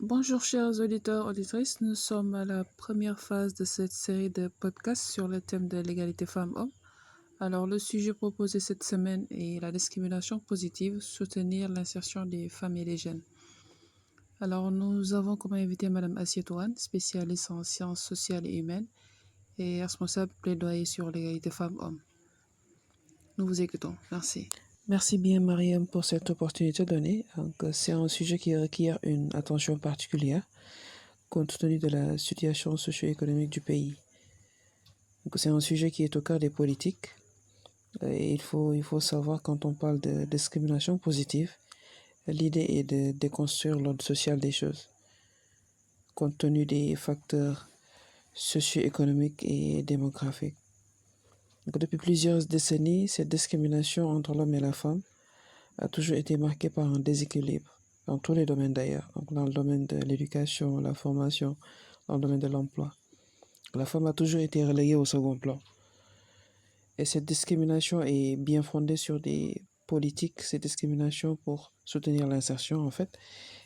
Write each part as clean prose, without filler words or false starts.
Bonjour chers auditeurs, auditrices, nous sommes à la première phase de cette série de podcasts sur le thème de l'égalité femmes-hommes. Alors le sujet proposé cette semaine est la discrimination positive, soutenir l'insertion des femmes et des jeunes. Alors nous avons comme invité Madame Assietouane, spécialiste en sciences sociales et humaines et responsable plaidoyer sur l'égalité femmes-hommes. Nous vous écoutons, merci. Merci bien, Mariam, pour cette opportunité donnée. C'est un sujet qui requiert une attention particulière compte tenu de la situation socio-économique du pays. C'est un sujet qui est au cœur des politiques. Et il faut savoir, quand on parle de discrimination positive, l'idée est de déconstruire l'ordre social des choses, compte tenu des facteurs socio-économiques et démographiques. Depuis plusieurs décennies, cette discrimination entre l'homme et la femme a toujours été marquée par un déséquilibre, dans tous les domaines d'ailleurs, donc dans le domaine de l'éducation, la formation, dans le domaine de l'emploi. La femme a toujours été reléguée au second plan. Et cette discrimination est bien fondée sur des politiques, cette discrimination pour soutenir l'insertion en fait,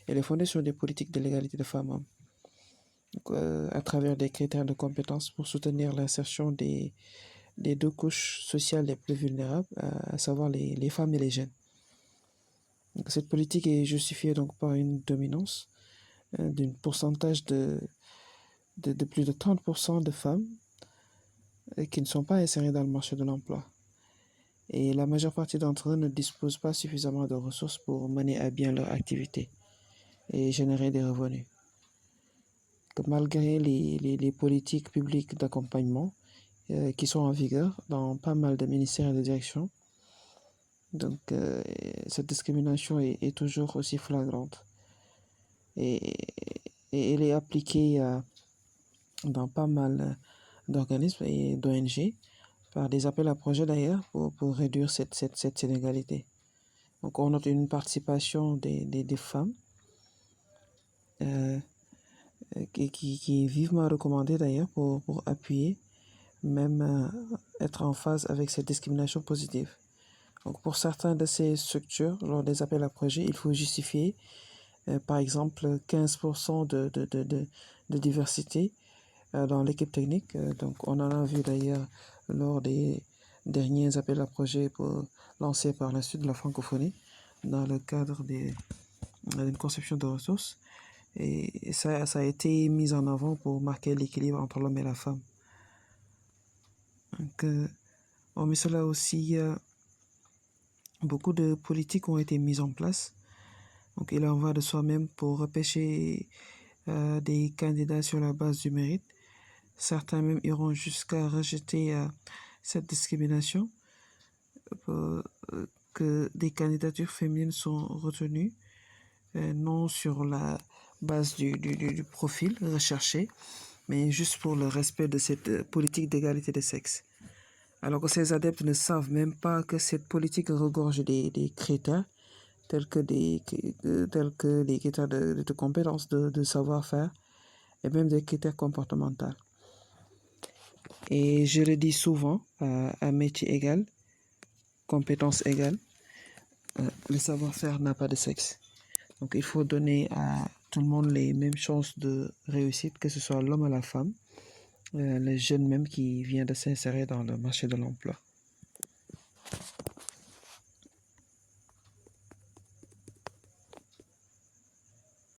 elle est fondée sur des politiques de l'égalité de femmes-hommes, à travers des critères de compétences pour soutenir l'insertion des deux couches sociales les plus vulnérables, à savoir les femmes et les jeunes. Donc, cette politique est justifiée donc par une dominance d'un pourcentage de plus de 30% de femmes qui ne sont pas insérées dans le marché de l'emploi. Et la majeure partie d'entre eux ne disposent pas suffisamment de ressources pour mener à bien leur activité et générer des revenus. Que malgré les politiques publiques d'accompagnement qui sont en vigueur dans pas mal de ministères et de directions, donc cette discrimination est toujours aussi flagrante. Et elle est appliquée dans pas mal d'organismes et d'ONG par des appels à projets d'ailleurs pour réduire cette inégalité. Donc on note une participation des femmes qui est vivement recommandée d'ailleurs pour appuyer, même être en phase avec cette discrimination positive. Donc pour certaines de ces structures, lors des appels à projets, il faut justifier par exemple 15% de diversité dans l'équipe technique. Donc on en a vu d'ailleurs lors des derniers appels à projets lancés par l'Institut de la francophonie dans le cadre d'une conception de ressources. Et ça a été mis en avant pour marquer l'équilibre entre l'homme et la femme. Donc, hormis cela aussi, beaucoup de politiques ont été mises en place. Donc il en va de soi-même pour repêcher des candidats sur la base du mérite. Certains même iront jusqu'à rejeter cette discrimination, que des candidatures féminines sont retenues, non sur la base du profil recherché, mais juste pour le respect de cette politique d'égalité des sexes. Alors que ces adeptes ne savent même pas que cette politique regorge des critères tels que des critères de compétences, de savoir-faire et même des critères comportementaux. Et je le dis souvent, à métier égal, compétence égale, le savoir-faire n'a pas de sexe. Donc il faut donner à tout le monde les mêmes chances de réussite, que ce soit l'homme ou la femme, le jeune même qui vient de s'insérer dans le marché de l'emploi.